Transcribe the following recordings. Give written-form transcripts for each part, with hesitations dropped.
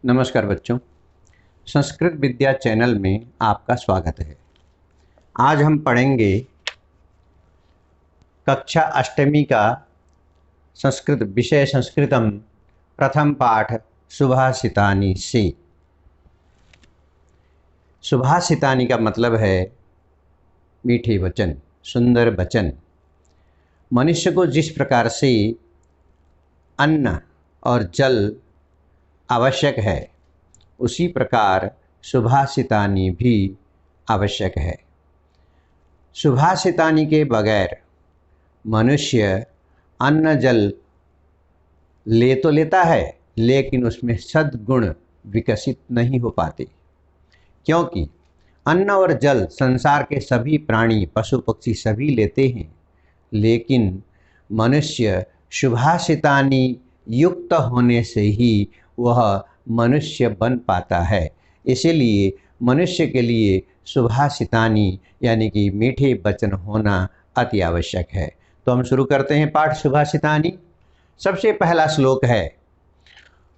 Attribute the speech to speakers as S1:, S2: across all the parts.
S1: नमस्कार बच्चों, संस्कृत विद्या चैनल में आपका स्वागत है। आज हम पढ़ेंगे कक्षा अष्टमी का संस्कृत विषय संस्कृतम प्रथम पाठ सुभाषितानि से। सुभाषितानि का मतलब है मीठे वचन, सुंदर वचन। मनुष्य को जिस प्रकार से अन्न और जल आवश्यक है, उसी प्रकार सुभाषितानि भी आवश्यक है। सुभाषितानि के बगैर मनुष्य अन्न जल ले तो लेता है, लेकिन उसमें सद्गुण विकसित नहीं हो पाते, क्योंकि अन्न और जल संसार के सभी प्राणी पशु पक्षी सभी लेते हैं, लेकिन मनुष्य सुभाषितानि युक्त होने से ही वह मनुष्य बन पाता है। इसीलिए मनुष्य के लिए सुभाषितानि यानी कि मीठे वचन होना अति आवश्यक है। तो हम शुरू करते हैं पाठ सुभाषितानि। सबसे पहला श्लोक है,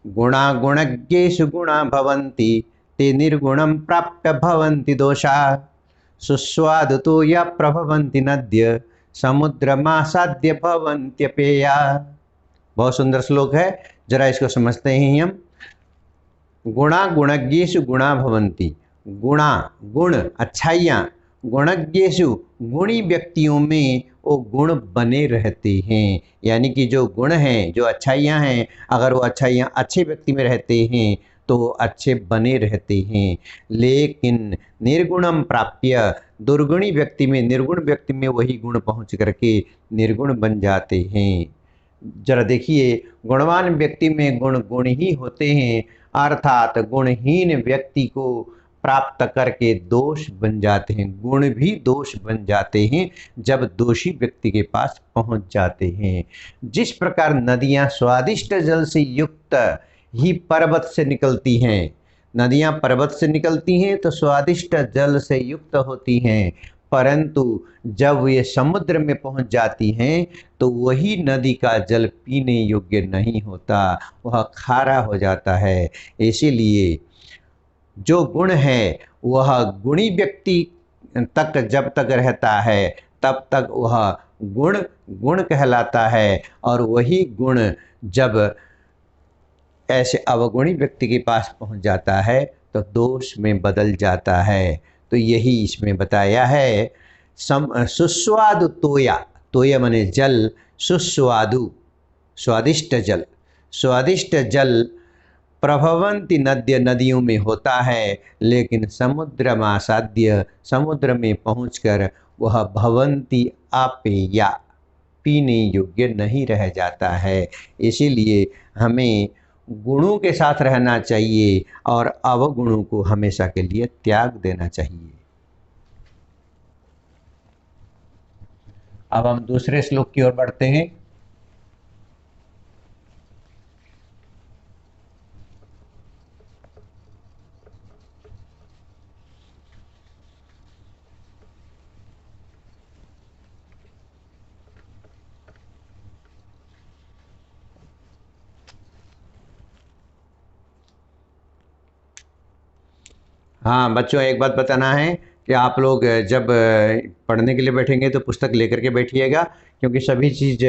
S1: गुणा गुणज्ञेषु गुणा भवन्ति ते निर्गुणं प्राप्य भवन्ति दोषा सुस्वादुतो या प्रभवन्ति नद्य समुद्रमासाद्य भवन्त्यपेया। बहुत सुंदर श्लोक है, जरा इसको समझते हैं हम। गुणा गुणज्ञेषु गुणा भवन्ति, गुणा गुण अच्छाइयाँ, गुणज्ञेषु गुणी व्यक्तियों में वो गुण बने रहते हैं। यानी कि जो गुण हैं, जो अच्छाइयाँ हैं, अगर वो अच्छाइयाँ अच्छे व्यक्ति में रहते हैं तो वो अच्छे बने रहते हैं। लेकिन निर्गुणम प्राप्य, दुर्गुणी व्यक्ति में, निर्गुण व्यक्ति में वही गुण पहुँच करके निर्गुण बन जाते हैं। जरा देखिए, गुणवान व्यक्ति में गुण गुण ही होते हैं, अर्थात गुणहीन व्यक्ति को प्राप्त करके दोष बन जाते हैं। गुण भी दोष बन जाते हैं जब दोषी व्यक्ति के पास पहुंच जाते हैं। जिस प्रकार नदियां स्वादिष्ट जल से युक्त ही पर्वत से निकलती हैं, नदियां पर्वत से निकलती हैं तो स्वादिष्ट जल से युक्त होती हैं, परंतु जब ये समुद्र में पहुंच जाती हैं तो वही नदी का जल पीने योग्य नहीं होता, वह खारा हो जाता है। इसीलिए जो गुण है वह गुणी व्यक्ति तक जब तक रहता है तब तक वह गुण गुण कहलाता है, और वही गुण जब ऐसे अवगुणी व्यक्ति के पास पहुंच जाता है तो दोष में बदल जाता है। तो यही इसमें बताया है। सुस्वादु तोया, तोया माने जल, सुस्वादु स्वादिष्ट जल, स्वादिष्ट जल प्रभवंती नद्य नदियों में होता है, लेकिन समुद्र मासाद्य समुद्र में पहुंचकर वह भवंती अपेया पीने योग्य नहीं रह जाता है। इसीलिए हमें गुणों के साथ रहना चाहिए और अवगुणों को हमेशा के लिए त्याग देना चाहिए। अब हम दूसरे श्लोक की ओर बढ़ते हैं। हाँ बच्चों, एक बात बताना है कि आप लोग जब पढ़ने के लिए बैठेंगे तो पुस्तक लेकर के बैठिएगा, क्योंकि सभी चीज़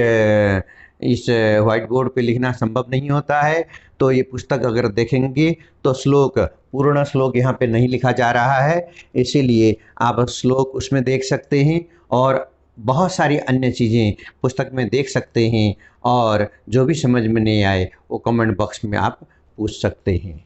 S1: इस व्हाइट बोर्ड पे लिखना संभव नहीं होता है। तो ये पुस्तक अगर देखेंगे तो श्लोक, पूर्ण श्लोक यहाँ पे नहीं लिखा जा रहा है, इसीलिए आप श्लोक उसमें देख सकते हैं और बहुत सारी अन्य चीज़ें पुस्तक में देख सकते हैं, और जो भी समझ में नहीं आए वो कमेंट बॉक्स में आप पूछ सकते हैं।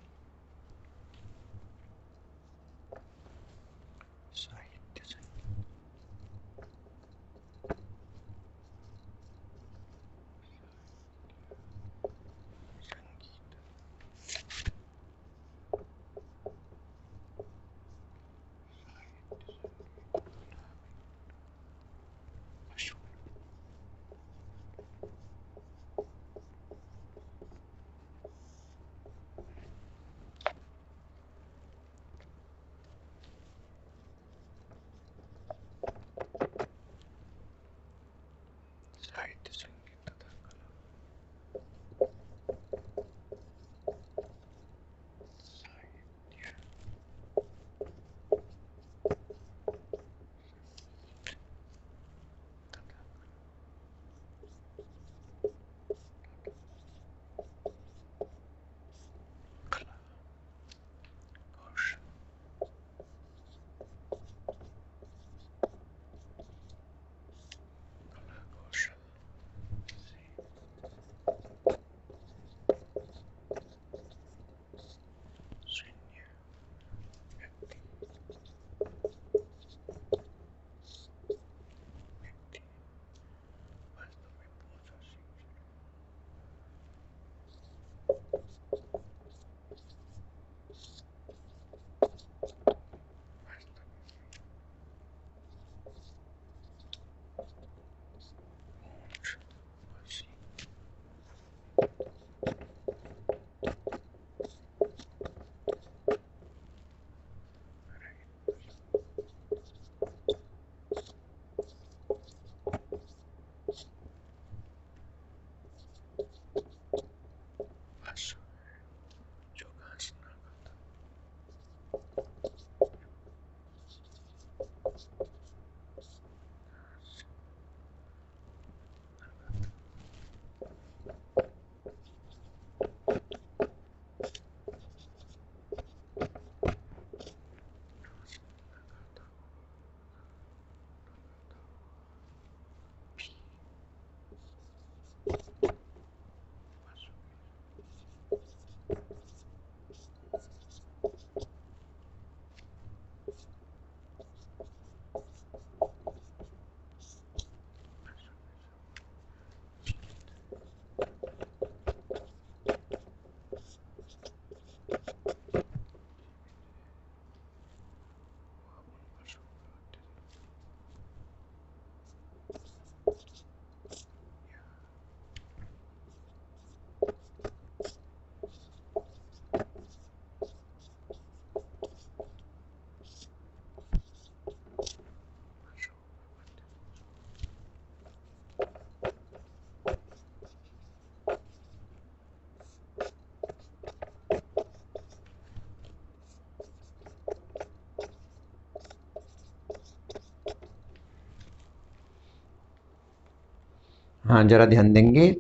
S1: हाँ, जरा ध्यान देंगे।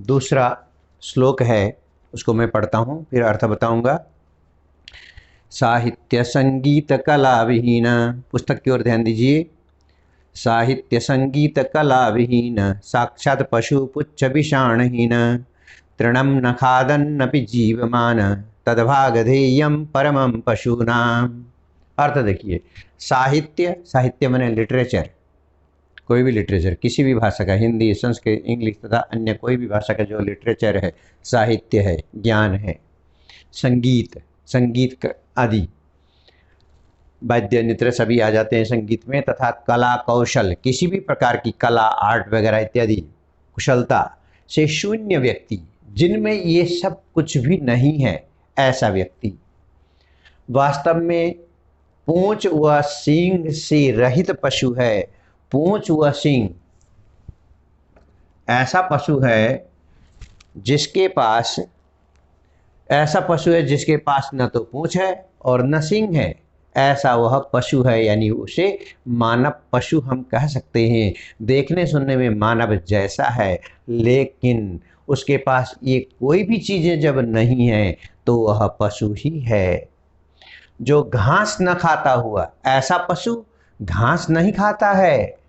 S1: दूसरा श्लोक है, उसको मैं पढ़ता हूँ, फिर अर्थ बताऊंगा। साहित्य संगीत कला विहीन, पुस्तक की ओर ध्यान दीजिए। साहित्य संगीत कला विहीन, साक्षात पशु पुच्छ विषाणहीन, तृणम न खादन्नपि जीवमान, तद्भागधेयम परमं पशूनाम। अर्थ देखिए, साहित्य, साहित्य माने लिटरेचर, कोई भी लिटरेचर, किसी भी भाषा का, हिंदी, संस्कृत, इंग्लिश तथा अन्य कोई भी भाषा का जो लिटरेचर है, साहित्य है, ज्ञान है। संगीत, संगीत आदि, वाद्य नृत्य सभी आ जाते हैं संगीत में। तथा कला कौशल, किसी भी प्रकार की कला, आर्ट वगैरह इत्यादि कुशलता से शून्य व्यक्ति, जिनमें ये सब कुछ भी नहीं है, ऐसा व्यक्ति वास्तव में पूंछ व सींग से रहित पशु है। पूंछ व सींग, ऐसा पशु है जिसके पास, ऐसा पशु है जिसके पास न तो पूंछ है और न सींग है, ऐसा वह पशु है। यानी उसे मानव पशु हम कह सकते हैं। देखने सुनने में मानव जैसा है, लेकिन उसके पास ये कोई भी चीज़ें जब नहीं है तो वह पशु ही है। जो घास न खाता हुआ, ऐसा पशु घास नहीं खाता है,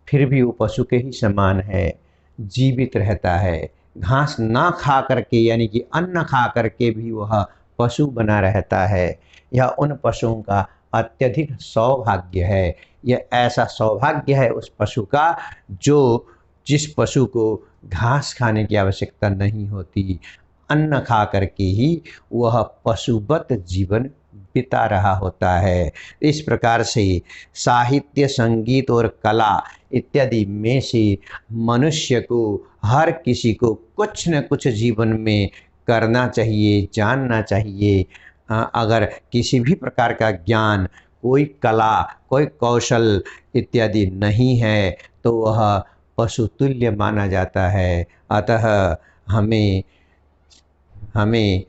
S1: फिर भी वो पशु के ही समान है, जीवित रहता है। घास ना खा करके, यानी कि अन्न खा करके भी वह पशु बना रहता है। यह उन पशुओं का अत्यधिक सौभाग्य है। यह ऐसा सौभाग्य है उस पशु का जो, जिस पशु को घास खाने की आवश्यकता नहीं होती, अन्न खा करके ही वह पशुवत जीवन बिता रहा होता है। इस प्रकार से साहित्य, संगीत और कला इत्यादि में से मनुष्य को, हर किसी को कुछ न कुछ जीवन में करना चाहिए, जानना चाहिए। अगर किसी भी प्रकार का ज्ञान, कोई कला, कोई कौशल इत्यादि नहीं है तो वह पशुतुल्य माना जाता है। अतः हमें हमें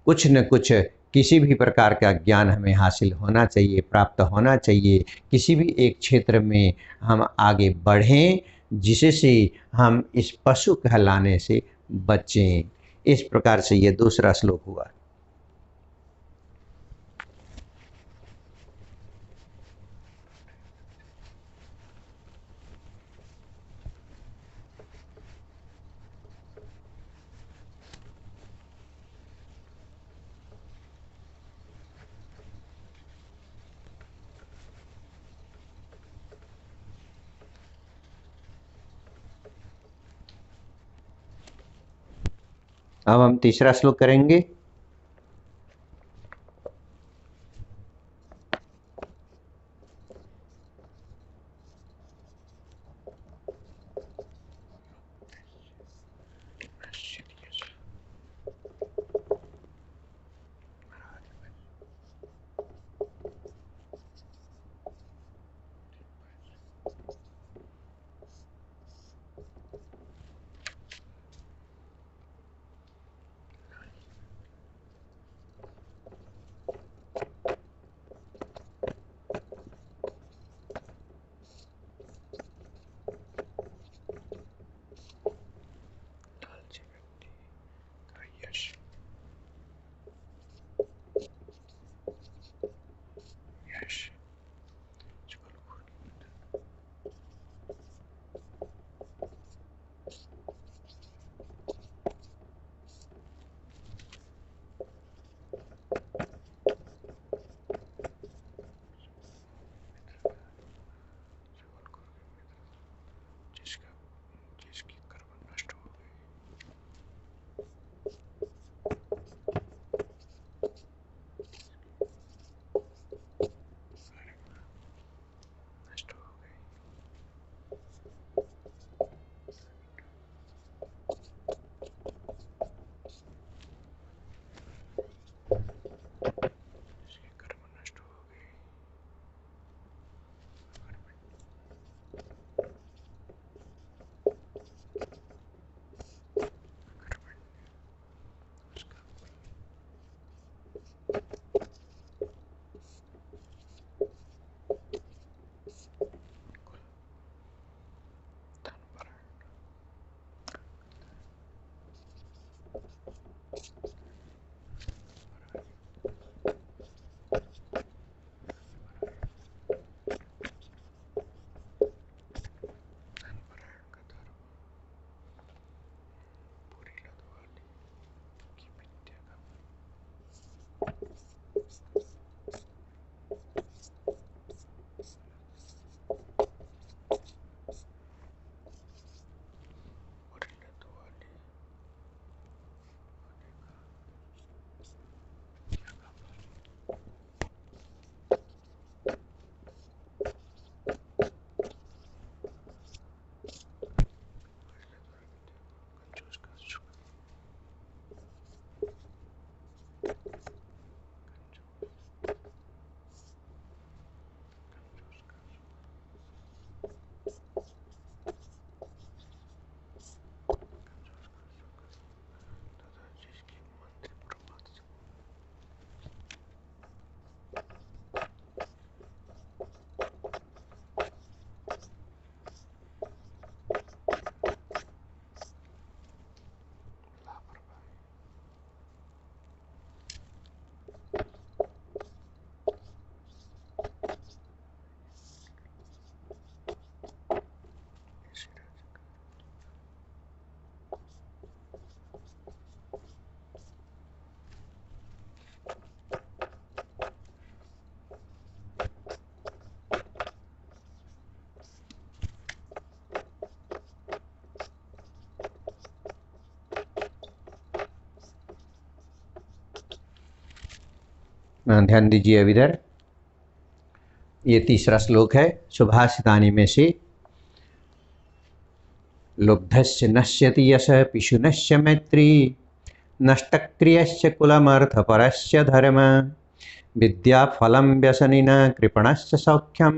S1: कुछ न कुछ, किसी भी प्रकार का ज्ञान हमें हासिल होना चाहिए, प्राप्त होना चाहिए। किसी भी एक क्षेत्र में हम आगे बढ़ें जिससे हम इस पशु कहलाने से बचें। इस प्रकार से ये दूसरा श्लोक हुआ। अब हम तीसरा श्लोक करेंगे। ध्यान दीजिए अब इधर, ये तीसरा श्लोक है सुभाषितानि में से। लुब्धस्य नश्यति यशः पिशुनस्य मैत्री, नष्टक्रियस्य कुलमर्थपरस्य धर्म, विद्याफलं व्यसनिनः कृपणस्य सौख्यं,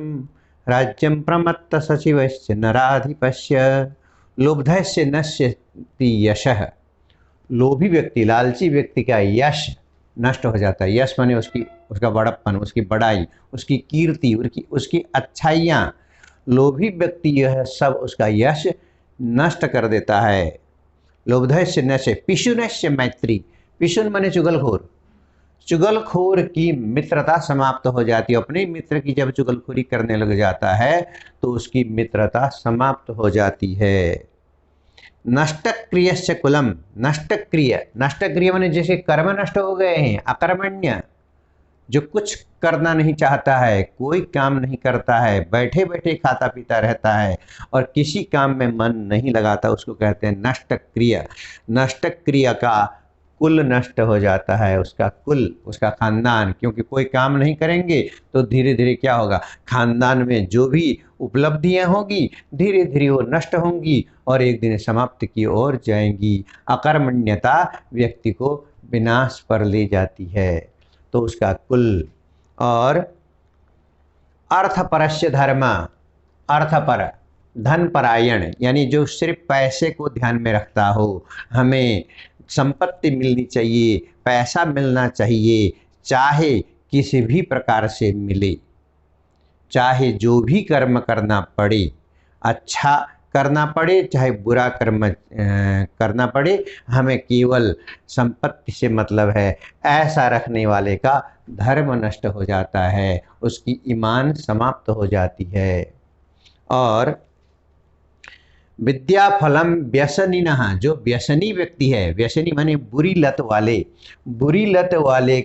S1: राज्यं प्रमत्त सचिवस्य नराधिपस्य। लुब्धस्य नश्यति यशः, लोभी व्यक्ति, लालची व्यक्ति का यश नष्ट हो जाता है। यश माने उसका बड़प्पन, उसकी बड़ाई, उसकी कीर्ति, उसकी अच्छाइयाँ। लोभी व्यक्ति यह सब उसका यश नष्ट कर देता है। लोभधस्य नश्य पिशुनश्य मैत्री, पिशुन माने चुगलखोर, चुगलखोर की मित्रता समाप्त हो जाती है। अपने मित्र की जब चुगलखोरी करने लग जाता है तो उसकी मित्रता समाप्त हो जाती है। नष्टक्रियस्य कुलम, नष्टक्रिय माने जैसे कर्म नष्ट हो गए हैं। अकर्मण्य, जो कुछ करना नहीं चाहता है, कोई काम नहीं करता है, बैठे बैठे खाता पीता रहता है और किसी काम में मन नहीं लगाता, उसको कहते हैं नष्टक्रिय। नष्टक्रिय का कुल नष्ट हो जाता है, उसका कुल, उसका खानदान, क्योंकि कोई काम नहीं करेंगे तो धीरे धीरे क्या होगा, खानदान में जो भी उपलब्धियां होगी धीरे धीरे वो नष्ट होंगी और एक दिन समाप्ति की ओर जाएंगी। अकर्मण्यता व्यक्ति को विनाश पर ले जाती है। तो उसका कुल और अर्थपरस्य धर्म, अर्थपर धन परायण, यानी जो सिर्फ पैसे को ध्यान में रखता हो, हमें संपत्ति मिलनी चाहिए, पैसा मिलना चाहिए, चाहे किसी भी प्रकार से मिले, चाहे जो भी कर्म करना पड़े, अच्छा करना पड़े चाहे बुरा कर्म करना पड़े, हमें केवल संपत्ति से मतलब है। ऐसा रखने वाले का धर्म नष्ट हो जाता है, उसकी ईमान समाप्त हो जाती है। और विद्या फलम व्यसनिनः, जो व्यसनी व्यक्ति है, व्यसनी माने बुरी लत वाले, बुरी लत वाले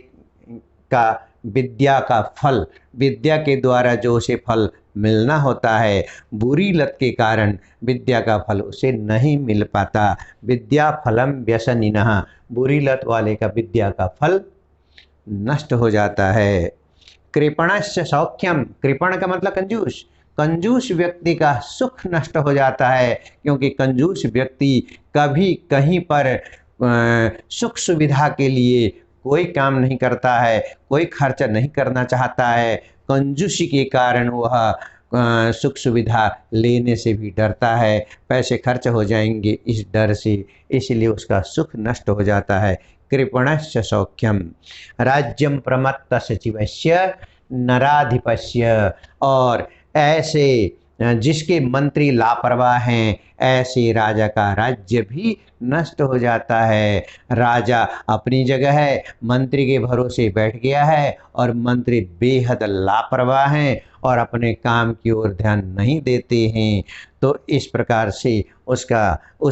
S1: का विद्या का फल, विद्या के द्वारा जो उसे फल मिलना होता है, बुरी लत के कारण विद्या का फल उसे नहीं मिल पाता। विद्या फलम व्यसनिनः, बुरी लत वाले का विद्या का फल नष्ट हो जाता है। कृपणस्य सौख्यम, कृपण का मतलब कंजूस, कंजूस व्यक्ति का सुख नष्ट हो जाता है, क्योंकि कंजूस व्यक्ति कभी कहीं पर सुख सुविधा के लिए कोई काम नहीं करता है, कोई खर्च नहीं करना चाहता है। कंजूसी के कारण वह सुख सुविधा लेने से भी डरता है, पैसे खर्च हो जाएंगे इस डर से, इसलिए उसका सुख नष्ट हो जाता है। कृपणस्य सौख्यम, राज्यम प्रमत्त सचिवस्य नराधिपस्य, और ऐसे जिसके मंत्री लापरवाह हैं, ऐसे राजा का राज्य भी नष्ट हो जाता है। राजा अपनी जगह है, मंत्री के भरोसे बैठ गया है और मंत्री बेहद लापरवाह हैं और अपने काम की ओर ध्यान नहीं देते हैं, तो इस प्रकार से उस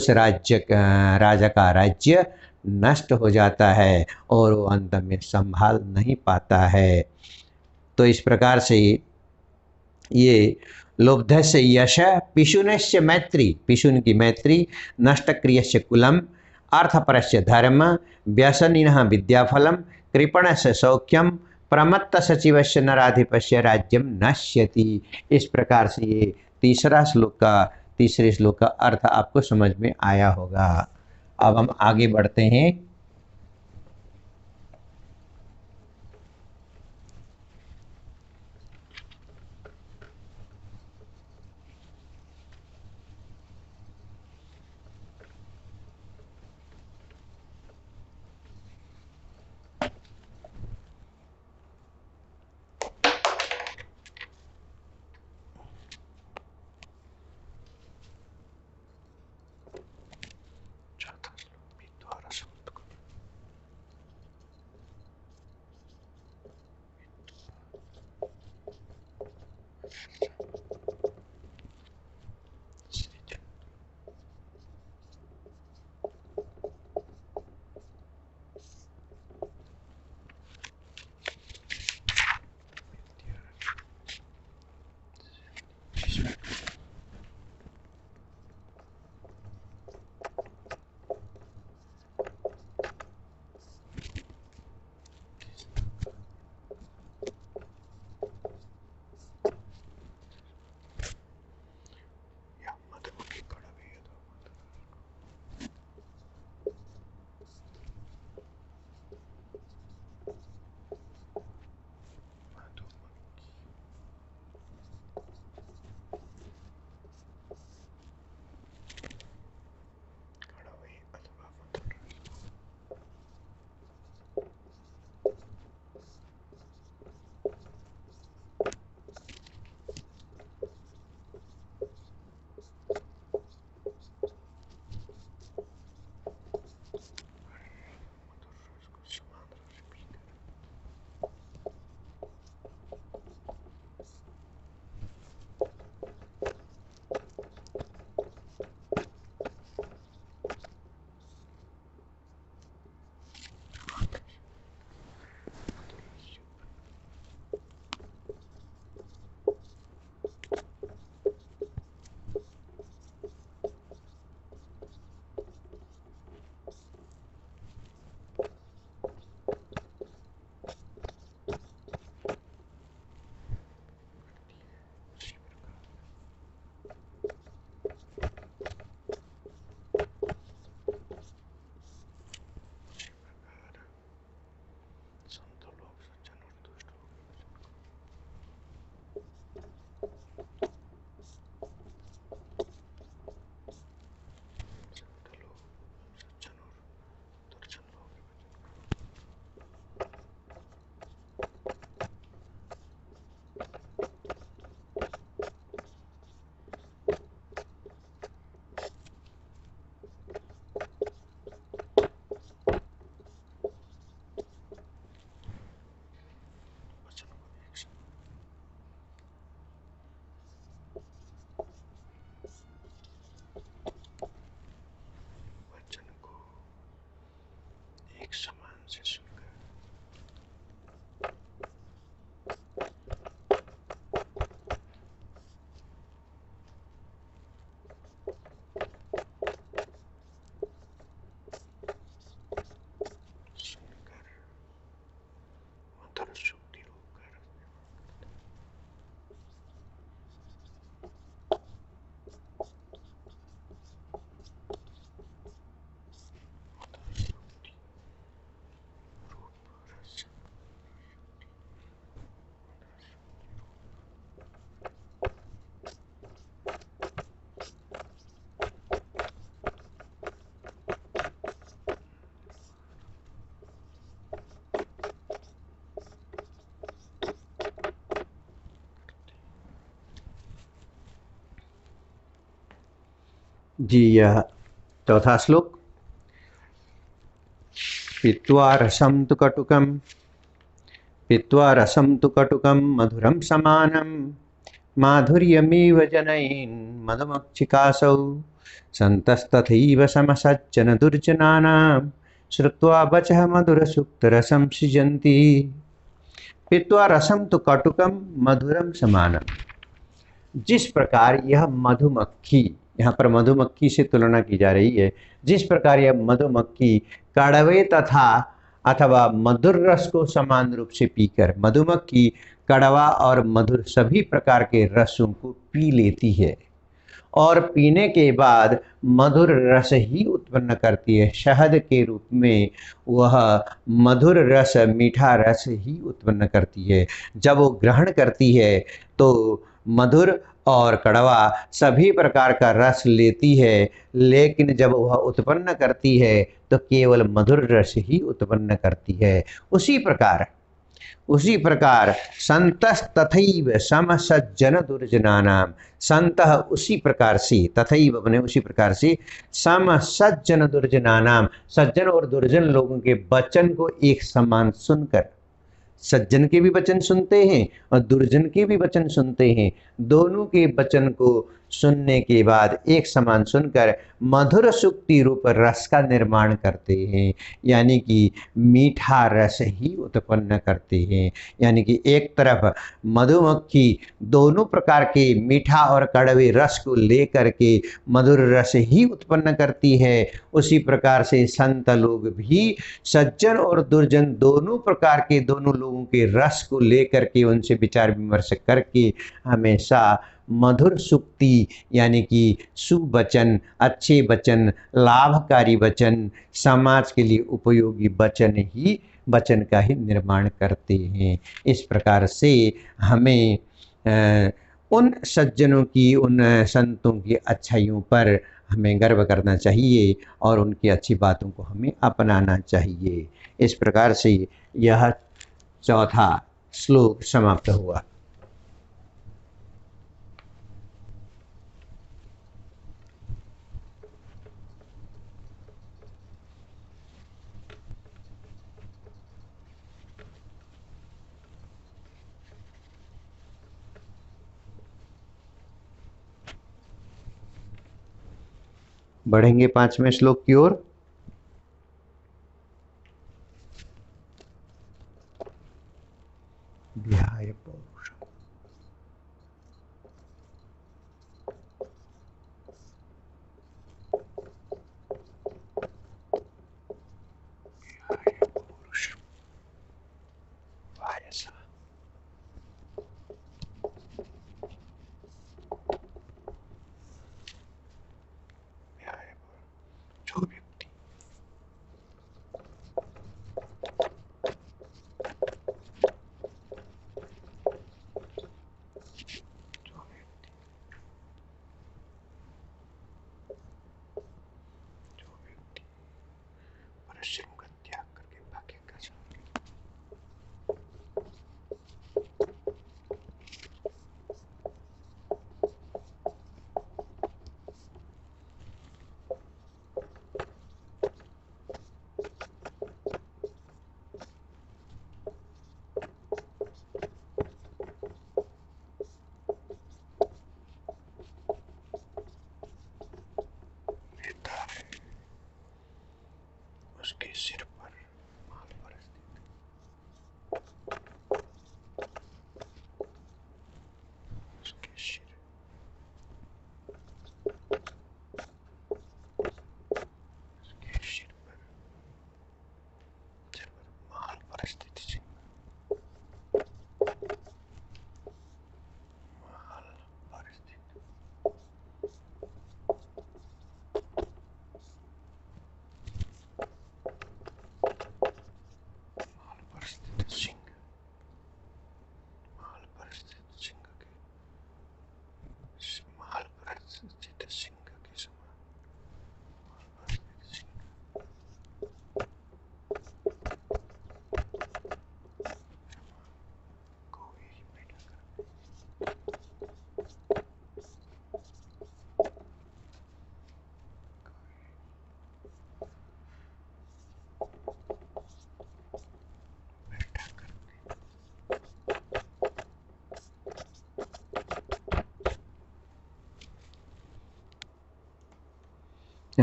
S1: राजा का राज्य नष्ट हो जाता है और वो अंत में संभाल नहीं पाता है। तो इस प्रकार से ये लोब्धस्य यश, पिशुनस्य मैत्री, पिशुन की मैत्री, नष्टक्रियस्य कुलम, अर्थपरस्य धर्म, व्यसनिनः विद्याफलम, कृपणस्य सौख्यम, प्रमत्त सचिवस्य नराधिपस्य राज्यम नश्यति। इस प्रकार से ये तीसरे श्लोक का अर्थ आपको समझ में आया होगा। अब हम आगे बढ़ते हैं। एक समान से सुनकर मधुर शुद्धि होकर जी। यह चौथा श्लोक। पीत्वा रसं तु कटुकं मधुरं समानं माधुर्यमिव जनयन् मधुमक्षिकासौ सन्तस्तथैव समसज्जन दुर्जनानां श्रुत्वा वचः मधुरसुक्तरसं सृजन्ति। पीत्वा रसं तु कटुकं मधुरं समानं। जिस प्रकार यह मधुमक्खी, यहाँ पर मधुमक्खी से तुलना की जा रही है, जिस प्रकार यह मधुमक्खी कड़वे तथा अथवा मधुर रस को समान रूप से पीकर, मधुमक्खी कड़वा और मधुर सभी प्रकार के रसों को पी लेती है और पीने के बाद मधुर रस ही उत्पन्न करती है। शहद के रूप में वह मधुर रस, मीठा रस ही उत्पन्न करती है। जब वो ग्रहण करती है तो मधुर और कड़वा सभी प्रकार का रस लेती है, लेकिन जब वह उत्पन्न करती है तो केवल मधुर रस ही उत्पन्न करती है। उसी प्रकार संतस तथैव समसज्जन दुर्जनानां, संतः उसी प्रकार से, तथैव बने उसी प्रकार से, समसज्जन दुर्जनानां, सज्जन और दुर्जन लोगों के वचन को एक समान सुनकर, सज्जन के भी वचन सुनते हैं और दुर्जन के भी वचन सुनते हैं, दोनों के वचन को सुनने के बाद एक समान सुनकर मधुर सुक्ति रूप रस का निर्माण करते हैं, यानी कि मीठा रस ही उत्पन्न करते हैं। यानी कि एक तरफ मधुमक्खी दोनों प्रकार के मीठा और कड़वे रस को लेकर के मधुर रस ही उत्पन्न करती है, उसी प्रकार से संत लोग भी सज्जन और दुर्जन दोनों प्रकार के, दोनों लोगों के रस को लेकर के उनसे विचार विमर्श करके हमेशा मधुर सुक्ति यानी कि शुभ वचन, अच्छे वचन, लाभकारी वचन, समाज के लिए उपयोगी वचन का ही निर्माण करते हैं। इस प्रकार से हमें उन सज्जनों की, उन संतों की अच्छाइयों पर हमें गर्व करना चाहिए और उनकी अच्छी बातों को हमें अपनाना चाहिए। इस प्रकार से यह चौथा श्लोक समाप्त हुआ। बढ़ेंगे 5वें श्लोक की ओर। ध्याय पौरुषम। जो व्यक्ति परिश्रम का त्याग करके भाग्य का लेता है, उसके सिर पर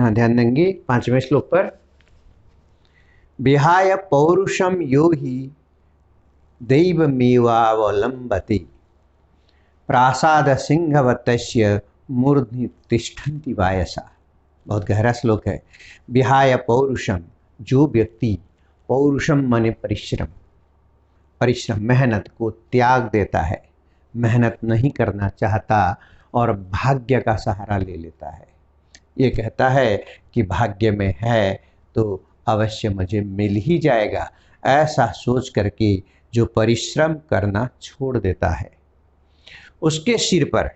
S1: यहाँ ध्यान देंगे 5वें श्लोक पर। विहाय पौरुषम यो हि दैवमेवावलंबते प्रासाद सिंहवतस्य मूर्धनि तिष्ठन्ति वायसा। बहुत गहरा श्लोक है। विहाय पौरुषम, जो व्यक्ति, पौरुषम माने परिश्रम, परिश्रम मेहनत को त्याग देता है, मेहनत नहीं करना चाहता और भाग्य का सहारा ले लेता है, ये कहता है कि भाग्य में है तो अवश्य मुझे मिल ही जाएगा, ऐसा सोच करके जो परिश्रम करना छोड़ देता है, उसके सिर पर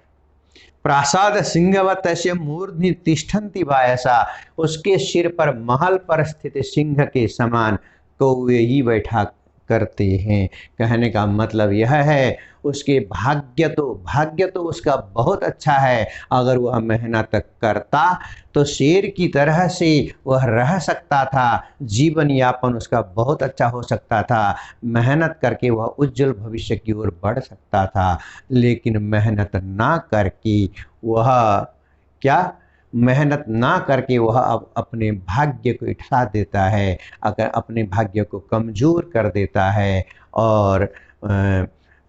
S1: प्रासाद सिंहवत ऐसे मूर्धनि तिष्ठन्ति वायसा, उसके सिर पर महल पर स्थित सिंह के समान कौवे ही बैठा करते हैं। कहने का मतलब यह है उसके भाग्य तो उसका बहुत अच्छा है। अगर वह मेहनत करता तो शेर की तरह से वह रह सकता था, जीवन यापन उसका बहुत अच्छा हो सकता था, मेहनत करके वह उज्जवल भविष्य की ओर बढ़ सकता था। लेकिन मेहनत ना करके वह क्या, मेहनत ना करके वह अब अपने भाग्य को इठा देता है, अगर अपने भाग्य को कमज़ोर कर देता है और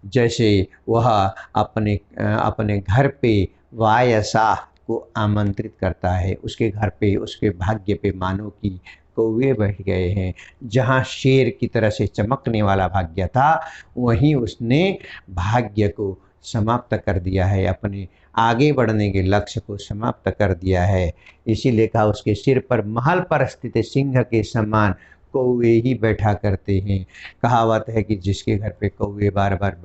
S1: जैसे वह अपने घर पे वायसा को आमंत्रित करता है, उसके घर पे, उसके भाग्य पे मानो कि कौवे बैठ गए हैं। जहाँ शेर की तरह से चमकने वाला भाग्य था, वहीं उसने भाग्य को समाप्त कर दिया है, अपने आगे बढ़ने के लक्ष्य को समाप्त कर दिया है। इसीलिए कहा उसके सिर पर महल पर स्थित सिंह के समान कौवे ही बैठा करते हैं। कहावत है कि जिसके घर पे कौवे बार बार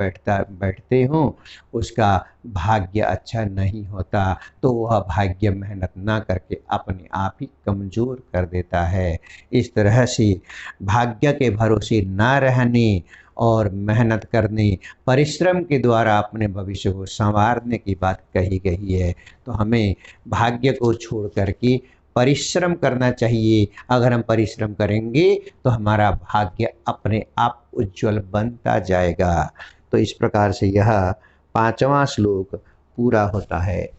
S1: बैठते हों उसका भाग्य अच्छा नहीं होता, तो वह भाग्य मेहनत ना करके अपने आप ही कमज़ोर कर देता है। इस तरह से भाग्य के भरोसे ना रहने और मेहनत करने, परिश्रम के द्वारा अपने भविष्य को संवारने की बात कही गई है। तो हमें भाग्य को छोड़ करके परिश्रम करना चाहिए। अगर हम परिश्रम करेंगे तो हमारा भाग्य अपने आप उज्जवल बनता जाएगा। तो इस प्रकार से यह 5वां श्लोक पूरा होता है।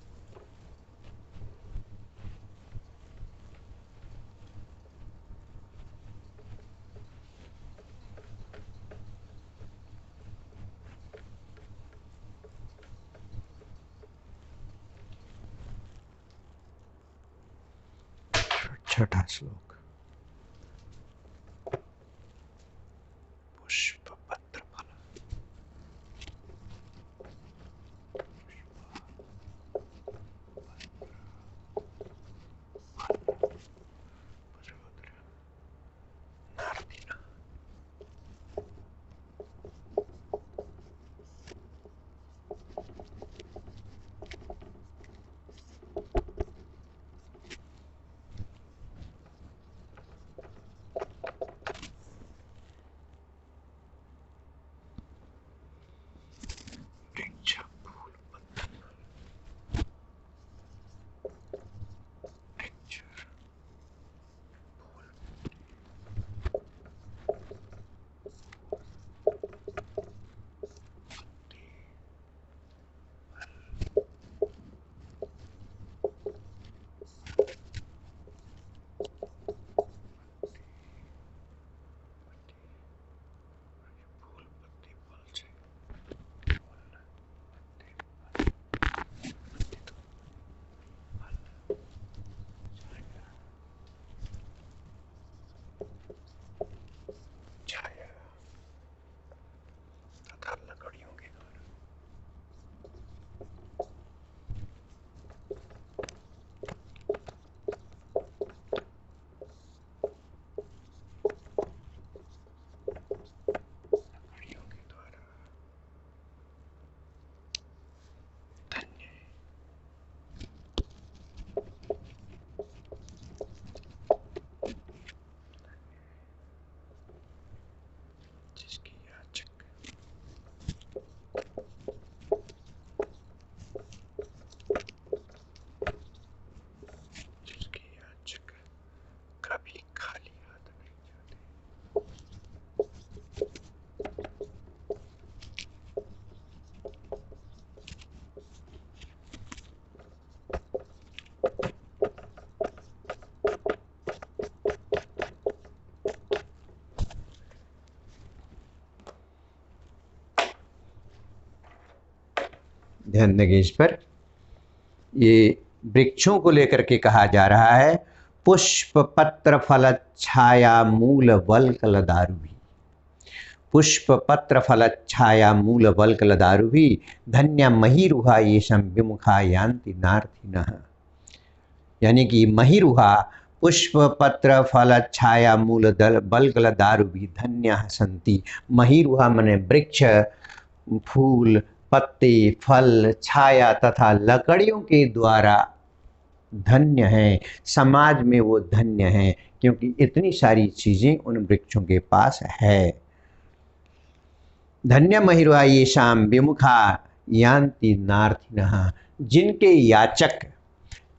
S1: छठा श्लोक। पुष्पपत्र फल। ध्यान देंगे इस पर। ये वृक्षों को लेकर के कहा जा रहा है, पुष्प पत्र फल छाया मूल वल्कल दारुभी, पुष्प पत्र फल छाया मूल वल्कल दारुभी, धन्य महिरुहा येषम विमुखा यान्ति नार्थिनः। यानी कि महिरुहा पुष्प पत्र फल छाया मूल दल वल्कल दारुभी धन्य संति। महिरुहा मने वृक्ष, फूल, पत्ते, फल, छाया तथा लकड़ियों के द्वारा धन्य हैं, समाज में वो धन्य हैं, क्योंकि इतनी सारी चीज़ें उन वृक्षों के पास है। धन्य महिरुहा येषाम विमुखा यान्ति नार्थिनः, जिनके याचक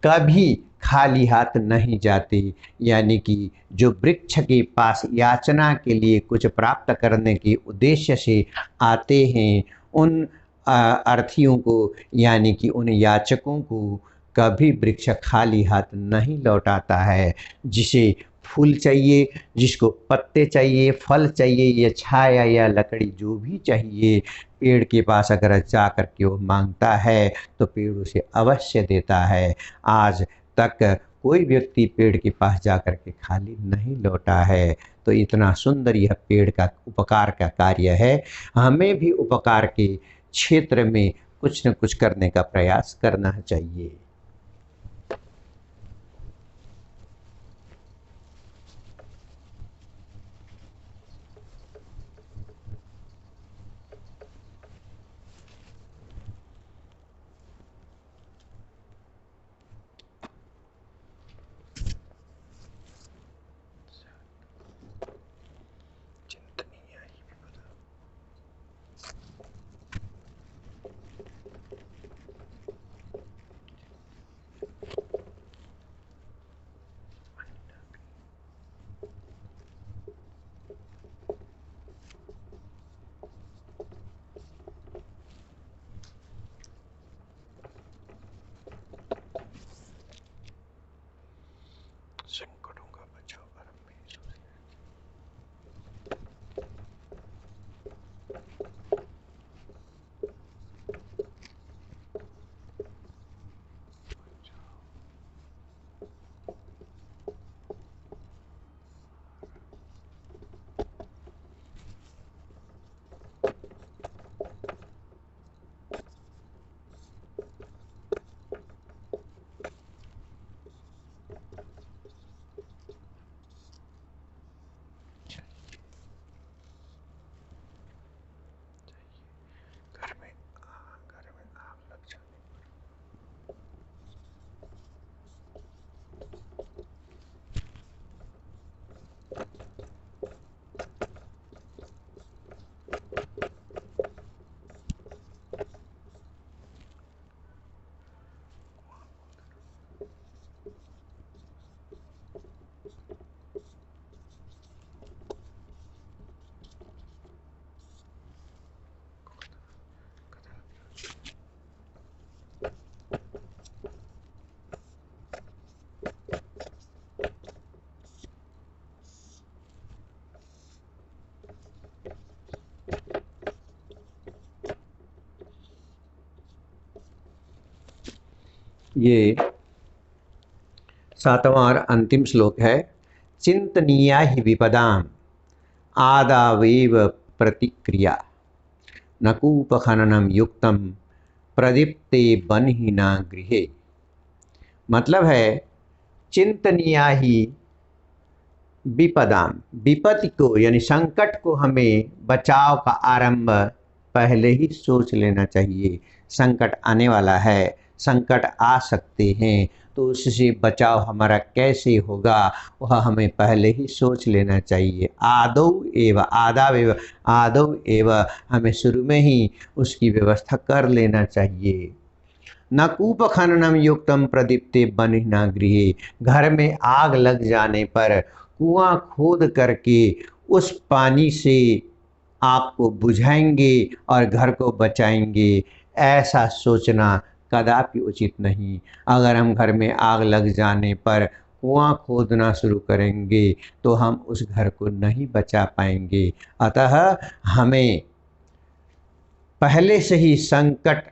S1: कभी खाली हाथ नहीं जाते, यानी कि जो वृक्ष के पास याचना के लिए कुछ प्राप्त करने के उद्देश्य से आते हैं, उन अर्थियों को यानी कि उन याचकों को कभी वृक्ष खाली हाथ नहीं लौटाता है। जिसे फूल चाहिए, जिसको पत्ते चाहिए, फल चाहिए, या छाया या लकड़ी जो भी चाहिए, पेड़ के पास अगर जा कर के वो मांगता है तो पेड़ उसे अवश्य देता है। आज तक कोई व्यक्ति पेड़ के पास जा कर के खाली नहीं लौटा है। तो इतना सुंदर यह पेड़ का उपकार का कार्य है। हमें भी उपकार के क्षेत्र में कुछ न कुछ करने का प्रयास करना चाहिए। संकटों का बचाव ये 7वां और अंतिम श्लोक है। चिंतनीया हि विपदाम आदावेव प्रतिक्रिया, नकूप खननम युक्तम प्रदीप्ते बनहीना गृहे। मतलब है चिंतनीया ही विपदाम, विपत्ति को यानी संकट को हमें बचाव का आरंभ पहले ही सोच लेना चाहिए। संकट आने वाला है, संकट आ सकते हैं, तो उससे बचाव हमारा कैसे होगा वह हमें पहले ही सोच लेना चाहिए। आदौ एव, आदाव एव, आदौ एव, हमें शुरू में ही उसकी व्यवस्था कर लेना चाहिए। न कूप खननम युक्तम प्रदीप्ते बनिना गृहे, घर में आग लग जाने पर कुआं खोद करके उस पानी से आग को बुझाएंगे और घर को बचाएंगे, ऐसा सोचना कदापि उचित नहीं। अगर हम घर में आग लग जाने पर कुआं खोदना शुरू करेंगे तो हम उस घर को नहीं बचा पाएंगे। अतः हमें पहले से ही संकट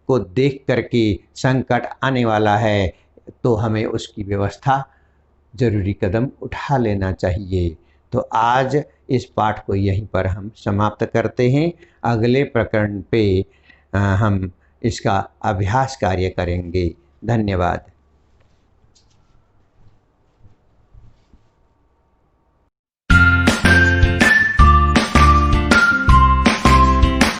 S1: को देख करके संकट आने वाला है तो हमें उसकी व्यवस्था जरूरी कदम उठा लेना चाहिए। तो आज इस पाठ को यहीं पर हम समाप्त करते हैं। अगले प्रकरण पे हम इसका अभ्यास कार्य करेंगे। धन्यवाद।